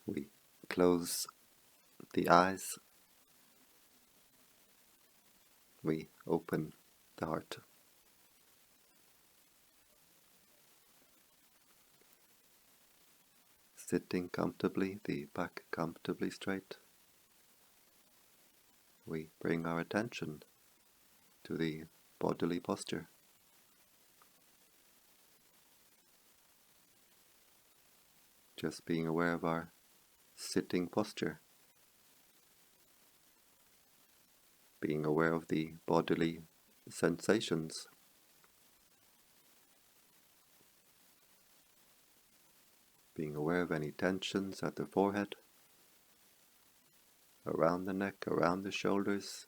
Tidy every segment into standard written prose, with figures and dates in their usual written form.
We close the eyes, we open the heart. Sitting comfortably, the back comfortably straight, we bring our attention to the bodily posture. Just being aware of our sitting posture, being aware of the bodily sensations, being aware of any tensions at the forehead, around the neck, around the shoulders.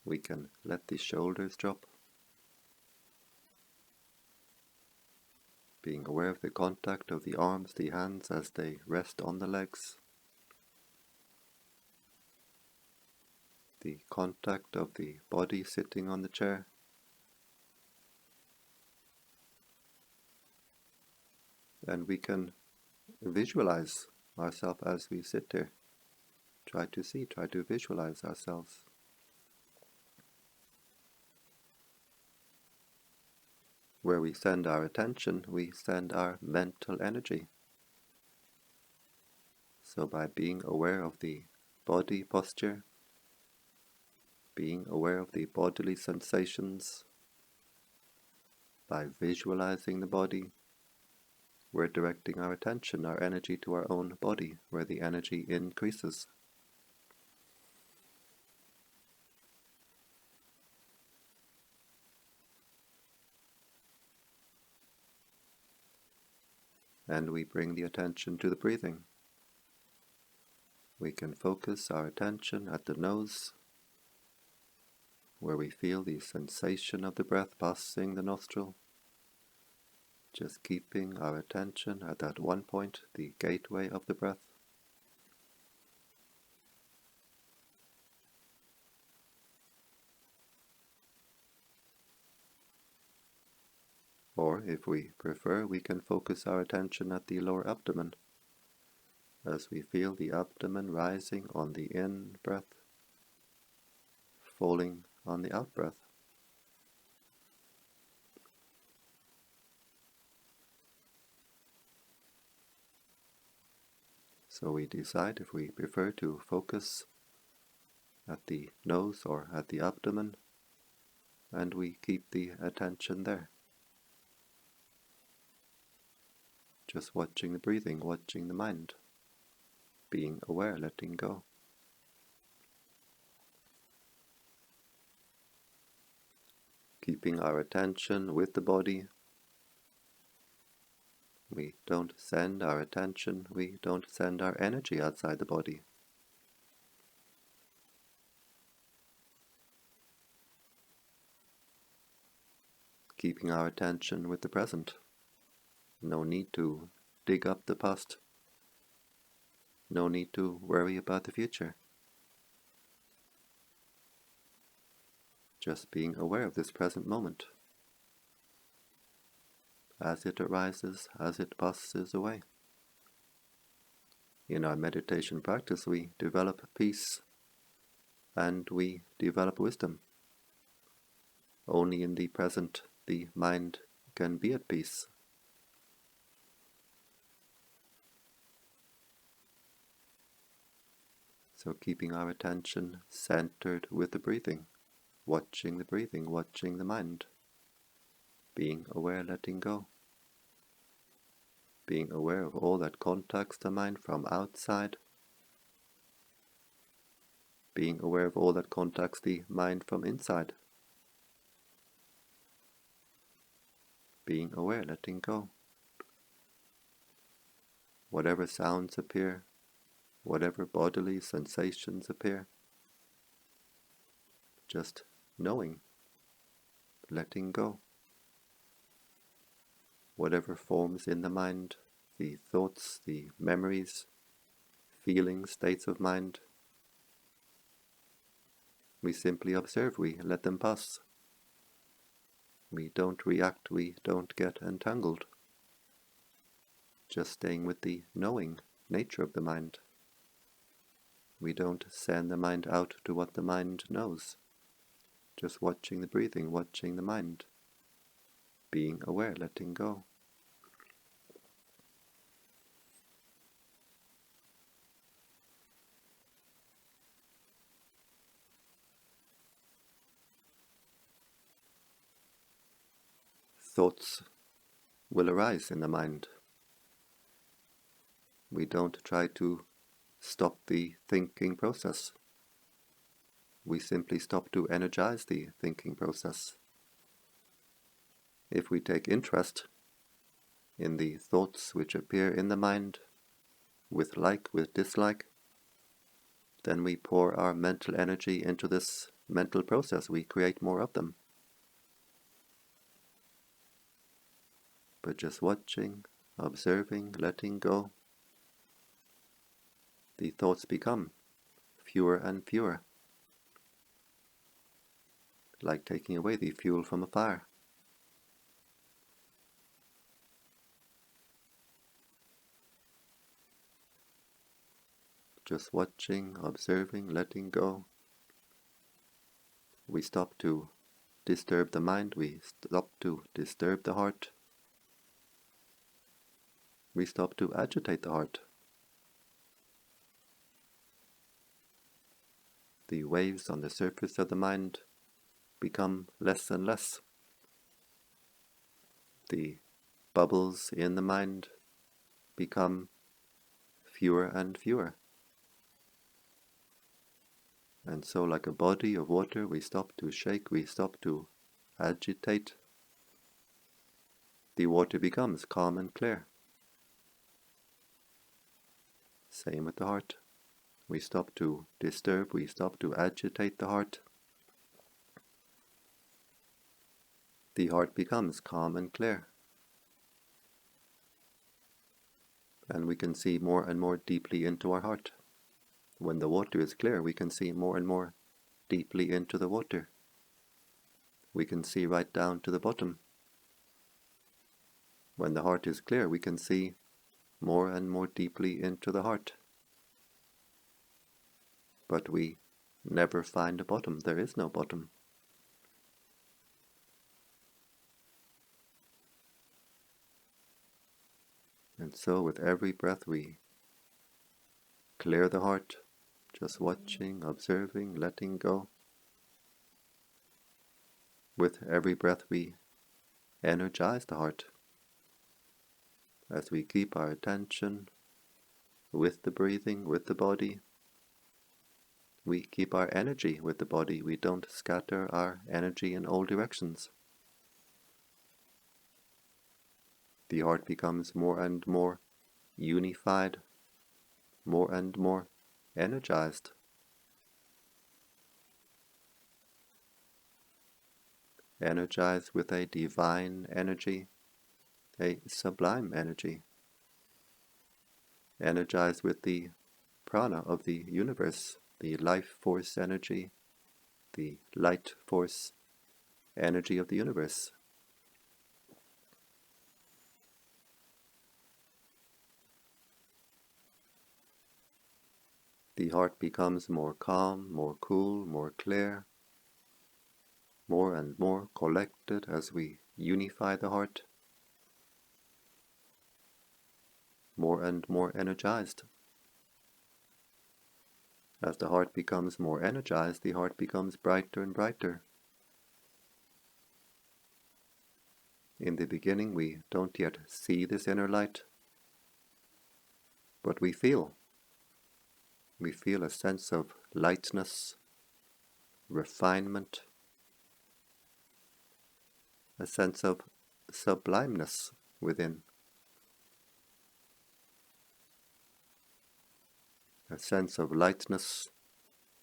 We can let the shoulders drop. Being aware of the contact of the arms, the hands as they rest on the legs. The contact of the body sitting on the chair. And we can visualize ourselves as we sit there. Try to visualize ourselves. Where we send our attention, we send our mental energy. So by being aware of the body posture, being aware of the bodily sensations, by visualizing the body, we're directing our attention, our energy to our own body, where the energy increases. And we bring the attention to the breathing. We can focus our attention at the nose, where we feel the sensation of the breath passing the nostril. Just keeping our attention at that one point, the gateway of the breath. Or, if we prefer, we can focus our attention at the lower abdomen, as we feel the abdomen rising on the in-breath, falling on the out-breath. So we decide if we prefer to focus at the nose or at the abdomen, and we keep the attention there. Just watching the breathing, watching the mind, being aware, letting go. Keeping our attention with the body. We don't send our attention, we don't send our energy outside the body. Keeping our attention with the present. No need to dig up the past. No need to worry about the future. Just being aware of this present moment. As it arises, as it passes away. In our meditation practice, we develop peace and we develop wisdom. Only in the present the mind can be at peace. So keeping our attention centered with the breathing, watching the mind, being aware, letting go. Being aware of all that contacts the mind from outside, being aware of all that contacts the mind from inside, being aware, letting go. Whatever sounds appear, whatever bodily sensations appear, just knowing, letting go. Whatever forms in the mind, the thoughts, the memories, feelings, states of mind, we simply observe, we let them pass. We don't react, we don't get entangled. Just staying with the knowing, nature of the mind. We don't send the mind out to what the mind knows. Just watching the breathing, watching the mind. Being aware, letting go. Thoughts will arise in the mind. We don't try to stop the thinking process. We simply stop to energize the thinking process. If we take interest in the thoughts which appear in the mind, with like, with dislike, then we pour our mental energy into this mental process. We create more of them. But just watching, observing, letting go, the thoughts become fewer and fewer, like taking away the fuel from a fire. Just watching, observing, letting go. We stop to disturb the mind, we stop to disturb the heart. We stop to agitate the heart. The waves on the surface of the mind become less and less. The bubbles in the mind become fewer and fewer. And so, like a body of water, we stop to shake, we stop to agitate. The water becomes calm and clear. Same with the heart. We stop to disturb, we stop to agitate the heart. The heart becomes calm and clear. And we can see more and more deeply into our heart. When the water is clear, we can see more and more deeply into the water. We can see right down to the bottom. When the heart is clear, we can see more and more deeply into the heart. But we never find a bottom. There is no bottom. And so with every breath we clear the heart, just watching, observing, letting go. With every breath we energize the heart as we keep our attention with the breathing, with the body. We keep our energy with the body. We don't scatter our energy in all directions. The heart becomes more and more unified, more and more energized. Energized with a divine energy, a sublime energy. Energized with the prana of the universe, the life force energy, the light force energy of the universe. The heart becomes more calm, more cool, more clear, more and more collected as we unify the heart, more and more energized. As the heart becomes more energized, the heart becomes brighter and brighter. In the beginning, we don't yet see this inner light, but we feel a sense of lightness, refinement, a sense of sublimeness within, a sense of lightness,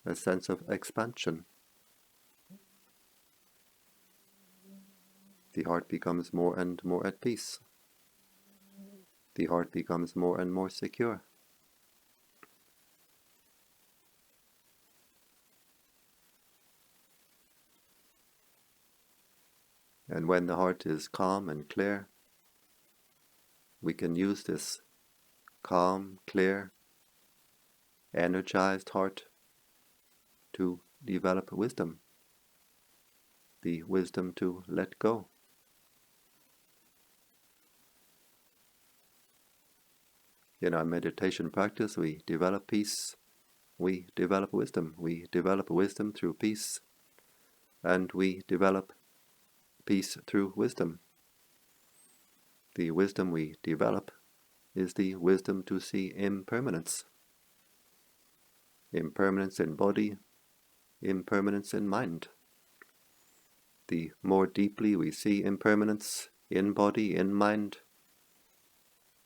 a sense of expansion. The heart becomes more and more at peace. The heart becomes more and more secure. And when the heart is calm and clear, we can use this calm, clear, energized heart to develop wisdom, the wisdom to let go. In our meditation practice, we develop peace, we develop wisdom. We develop wisdom through peace, and we develop peace through wisdom. The wisdom we develop is the wisdom to see impermanence. Impermanence in body, impermanence in mind. The more deeply we see impermanence in body, in mind,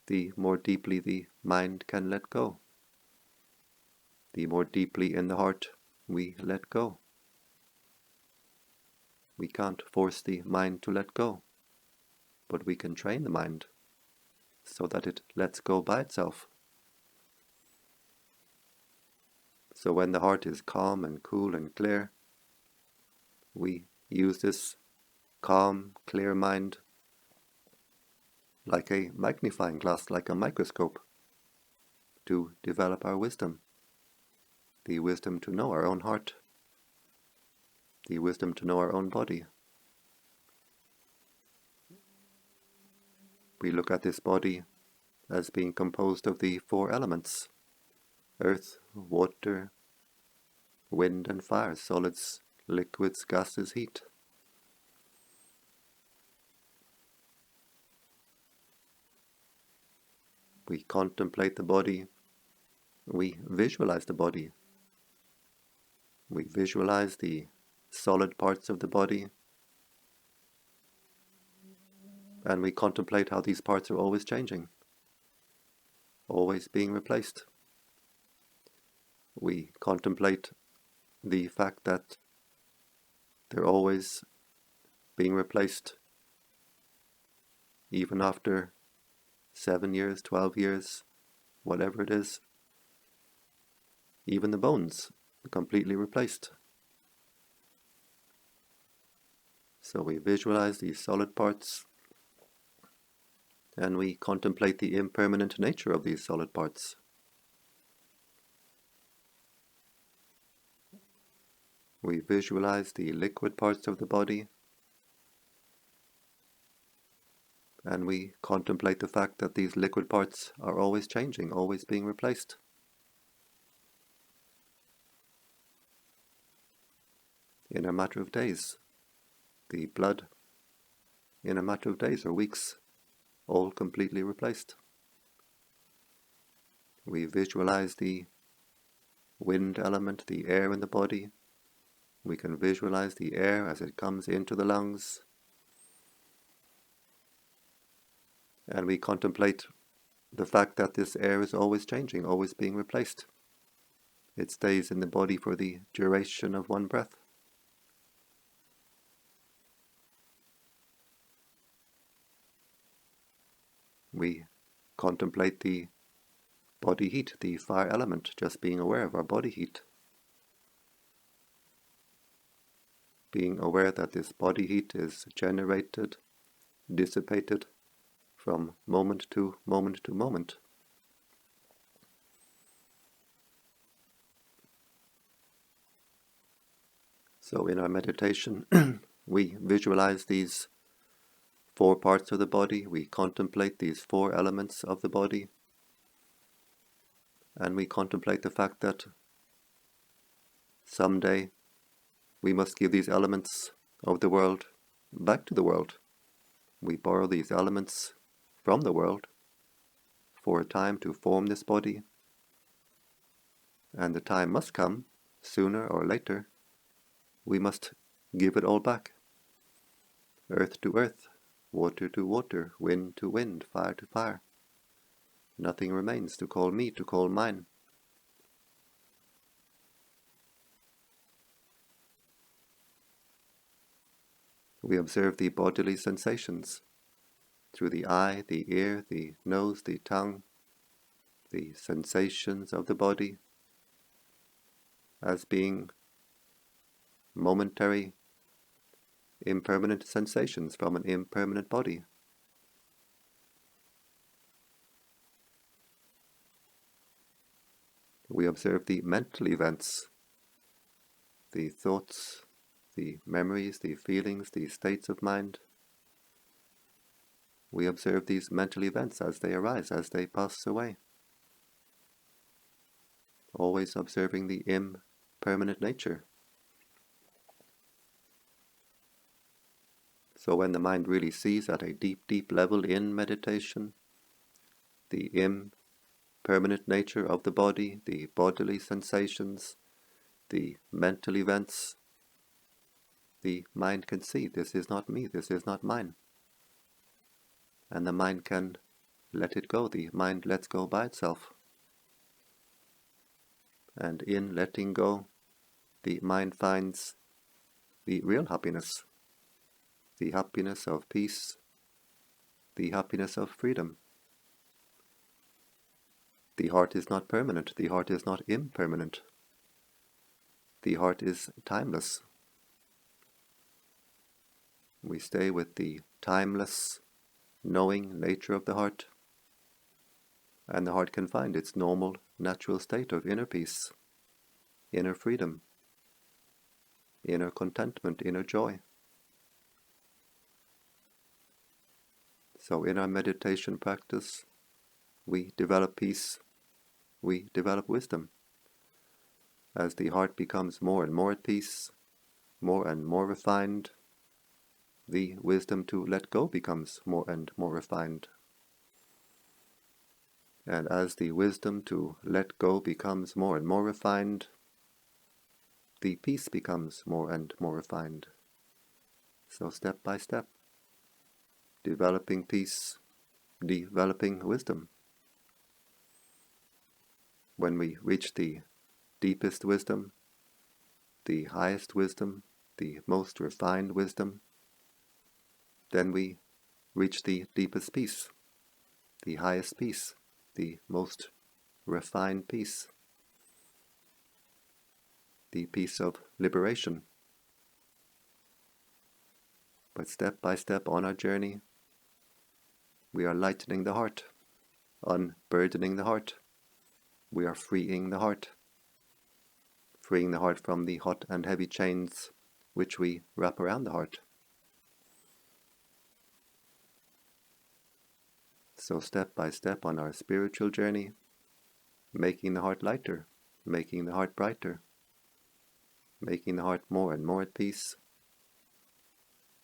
the more deeply the mind can let go. The more deeply in the heart we let go. We can't force the mind to let go, but we can train the mind so that it lets go by itself. So when the heart is calm and cool and clear, we use this calm, clear mind like a magnifying glass, like a microscope, to develop our wisdom, the wisdom to know our own heart, the wisdom to know our own body. We look at this body as being composed of the four elements: earth, water, wind and fire, solids, liquids, gases, heat. We contemplate the body, we visualize the body. We visualize the solid parts of the body, and we contemplate how these parts are always changing, always being replaced. We contemplate the fact that they're always being replaced, even after 7 years, 12 years, whatever it is. Even the bones are completely replaced. So we visualize these solid parts, and we contemplate the impermanent nature of these solid parts. We visualize the liquid parts of the body, and we contemplate the fact that these liquid parts are always changing, always being replaced. In a matter of days, the blood, in a matter of days or weeks, all completely replaced. We visualize the wind element, the air in the body. We can visualize the air as it comes into the lungs. And we contemplate the fact that this air is always changing, always being replaced. It stays in the body for the duration of one breath. We contemplate the body heat, the fire element, just being aware of our body heat. Being aware that this body heat is generated, dissipated from moment to moment to moment. So in our meditation, we visualize these four parts of the body, we contemplate these four elements of the body, and we contemplate the fact that someday we must give these elements of the world back to the world. We borrow these elements from the world for a time to form this body, and the time must come, sooner or later. We must give it all back. Earth to earth, water to water, wind to wind, fire to fire. Nothing remains to call me, to call mine. We observe the bodily sensations through the eye, the ear, the nose, the tongue, the sensations of the body as being momentary, impermanent sensations from an impermanent body. We observe the mental events, the thoughts, the memories, the feelings, the states of mind. We observe these mental events as they arise, as they pass away. Always observing the impermanent nature. So when the mind really sees at a deep, deep level in meditation the impermanent nature of the body, the bodily sensations, the mental events, the mind can see, this is not me, this is not mine. And the mind can let it go, the mind lets go by itself. And in letting go, the mind finds the real happiness, the happiness of peace, the happiness of freedom. The heart is not permanent, the heart is not impermanent. The heart is timeless. We stay with the timeless, knowing nature of the heart, and the heart can find its normal, natural state of inner peace, inner freedom, inner contentment, inner joy. So in our meditation practice, we develop peace, we develop wisdom. As the heart becomes more and more at peace, more and more refined, the wisdom to let go becomes more and more refined. And as the wisdom to let go becomes more and more refined, the peace becomes more and more refined. So step by step, developing peace, developing wisdom. When we reach the deepest wisdom, the highest wisdom, the most refined wisdom, then we reach the deepest peace, the highest peace, the most refined peace, the peace of liberation. But step by step on our journey, we are lightening the heart, unburdening the heart. We are freeing the heart from the hot and heavy chains which we wrap around the heart. So step by step on our spiritual journey, making the heart lighter, making the heart brighter, making the heart more and more at peace,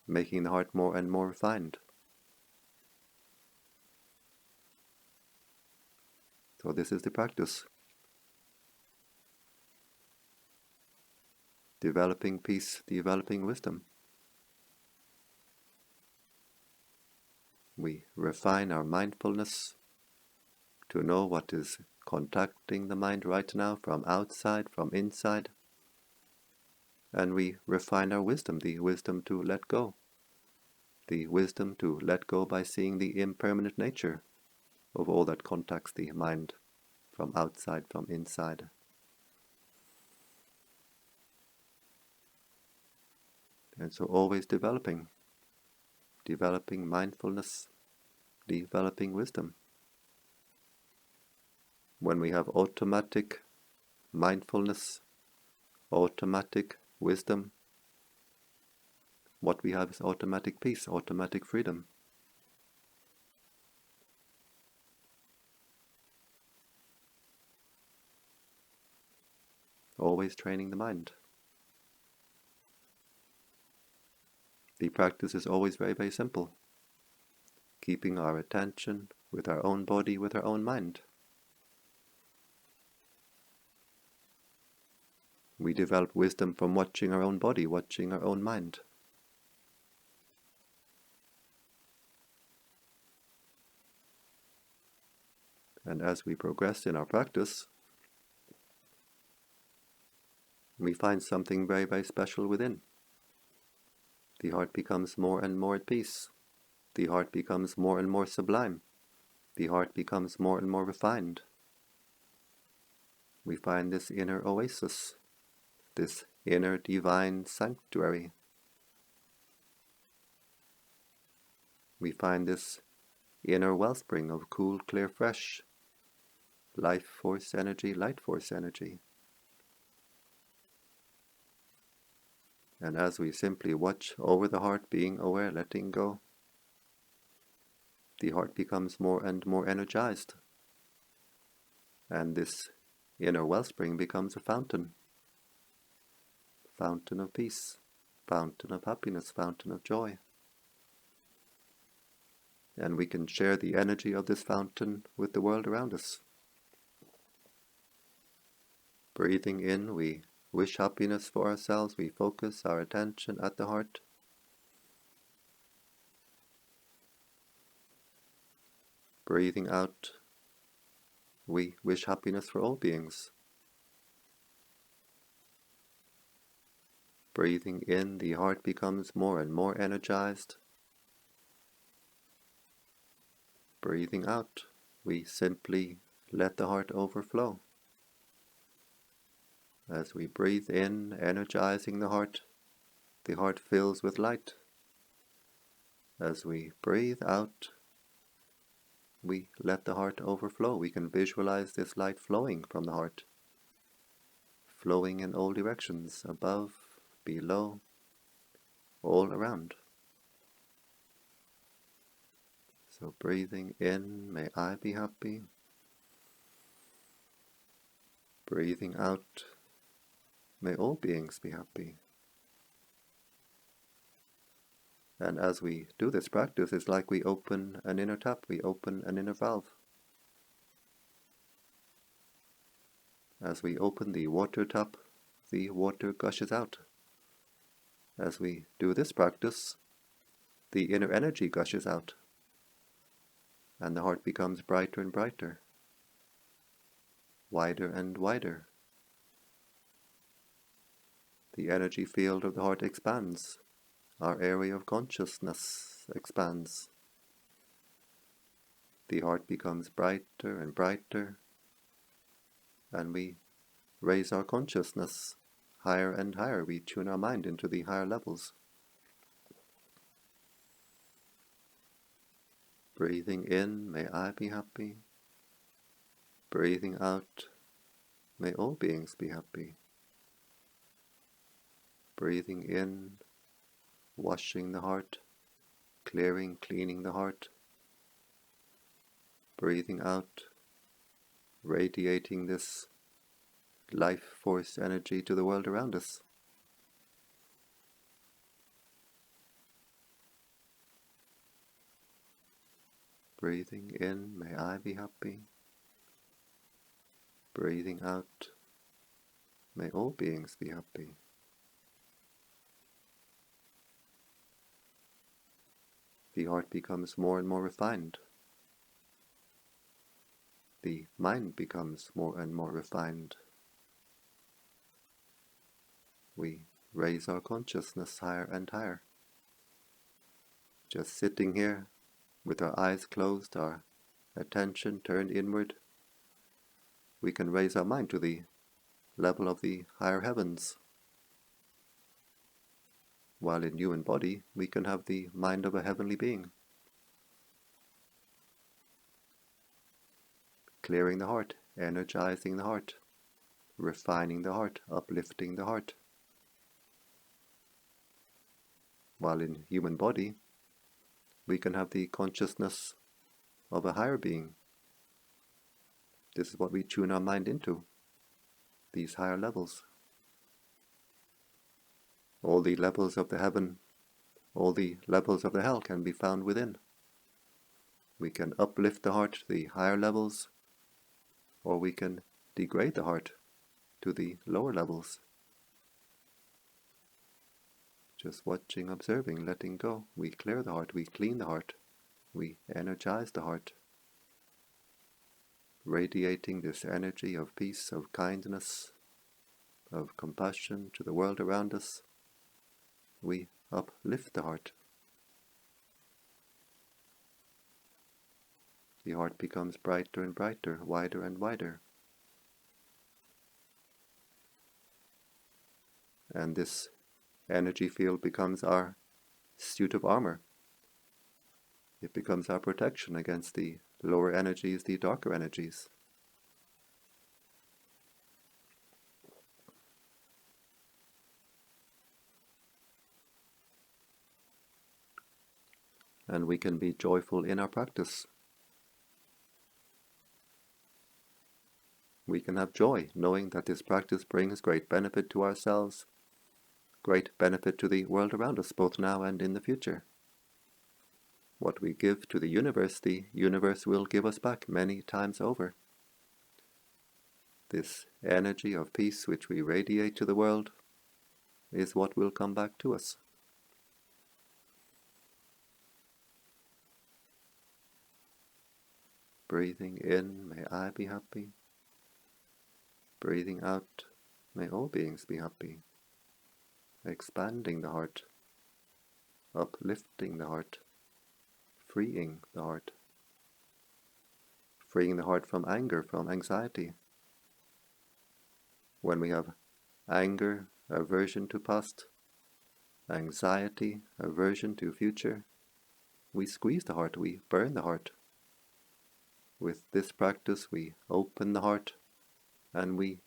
making the heart more and more refined. So this is the practice. Developing peace, developing wisdom. We refine our mindfulness to know what is contacting the mind right now from outside, from inside. And we refine our wisdom, the wisdom to let go. The wisdom to let go by seeing the impermanent nature of all that contacts the mind from outside, from inside. And so always developing mindfulness, developing wisdom. When we have automatic mindfulness, automatic wisdom, what we have is automatic peace, automatic freedom. Always training the mind. The practice is always very, very simple. Keeping our attention with our own body, with our own mind. We develop wisdom from watching our own body, watching our own mind. And as we progress in our practice, we find something very, very special within. The heart becomes more and more at peace. The heart becomes more and more sublime. The heart becomes more and more refined. We find this inner oasis, this inner divine sanctuary. We find this inner wellspring of cool, clear, fresh, life force energy, light force energy. And as we simply watch over the heart, being aware, letting go, the heart becomes more and more energized. And this inner wellspring becomes a fountain. Fountain of peace, fountain of happiness, fountain of joy. And we can share the energy of this fountain with the world around us. Breathing in, we wish happiness for ourselves, we focus our attention at the heart. Breathing out, we wish happiness for all beings. Breathing in, the heart becomes more and more energized. Breathing out, we simply let the heart overflow. As we breathe in, energizing the heart fills with light. As we breathe out, we let the heart overflow. We can visualize this light flowing from the heart, flowing in all directions, above, below, all around. So breathing in, may I be happy. Breathing out, may all beings be happy. And as we do this practice, it's like we open an inner tap, we open an inner valve. As we open the water tap, the water gushes out. As we do this practice, the inner energy gushes out, and the heart becomes brighter and brighter, wider and wider. The energy field of the heart expands. Our area of consciousness expands. The heart becomes brighter and brighter, and we raise our consciousness higher and higher. We tune our mind into the higher levels. Breathing in, may I be happy. Breathing out, may all beings be happy. Breathing in, washing the heart, cleaning the heart. Breathing out, radiating this life force energy to the world around us. Breathing in, may I be happy. Breathing out, may all beings be happy. The heart becomes more and more refined. The mind becomes more and more refined. We raise our consciousness higher and higher. Just sitting here with our eyes closed, our attention turned inward, we can raise our mind to the level of the higher heavens. While in human body, we can have the mind of a heavenly being. Clearing the heart, energizing the heart, refining the heart, uplifting the heart. While in human body, we can have the consciousness of a higher being. This is what we tune our mind into, these higher levels. All the levels of the heaven, all the levels of the hell can be found within. We can uplift the heart to the higher levels, or we can degrade the heart to the lower levels. Just watching, observing, letting go. We clear the heart, we clean the heart, we energize the heart, radiating this energy of peace, of kindness, of compassion to the world around us. We uplift the heart. The heart becomes brighter and brighter, wider and wider. And this energy field becomes our suit of armor. It becomes our protection against the lower energies, the darker energies. and we can be joyful in our practice. We can have joy knowing that this practice brings great benefit to ourselves, great benefit to the world around us, both now and in the future. What we give to the universe will give us back many times over. This energy of peace which we radiate to the world is what will come back to us. Breathing in, may I be happy. Breathing out, may all beings be happy. Expanding the heart, uplifting the heart, freeing the heart. Freeing the heart from anger, from anxiety. When we have anger, aversion to past, anxiety, aversion to future, we squeeze the heart, we burn the heart. With this practice we open the heart and we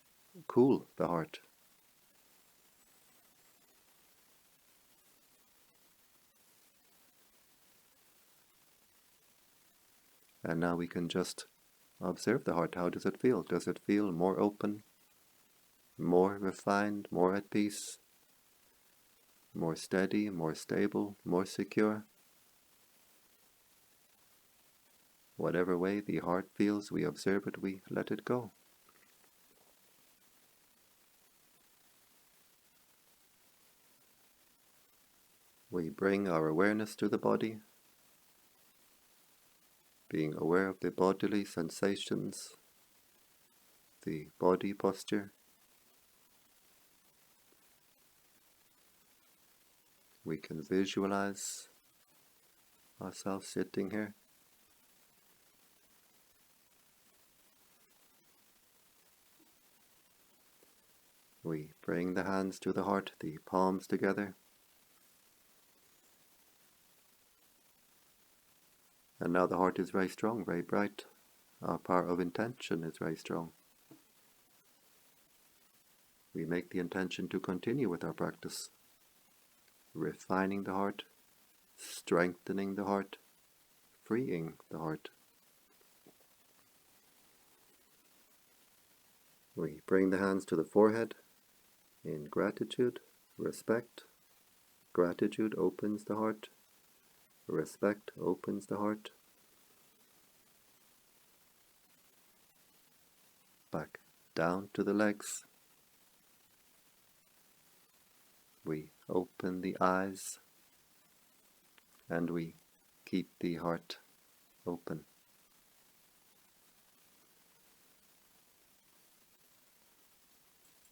cool the heart. And now we can just observe the heart. How does it feel? Does it feel more open, more refined, more at peace, more steady, more stable, more secure? Whatever way the heart feels, we observe it, we let it go. We bring our awareness to the body, being aware of the bodily sensations, the body posture. We can visualize ourselves sitting here. We bring the hands to the heart, the palms together. And now the heart is very strong, very bright. Our power of intention is very strong. We make the intention to continue with our practice, refining the heart, strengthening the heart, freeing the heart. We bring the hands to the forehead in gratitude, respect. Gratitude opens the heart. Respect opens the heart. Back down to the legs. We open the eyes and we keep the heart open.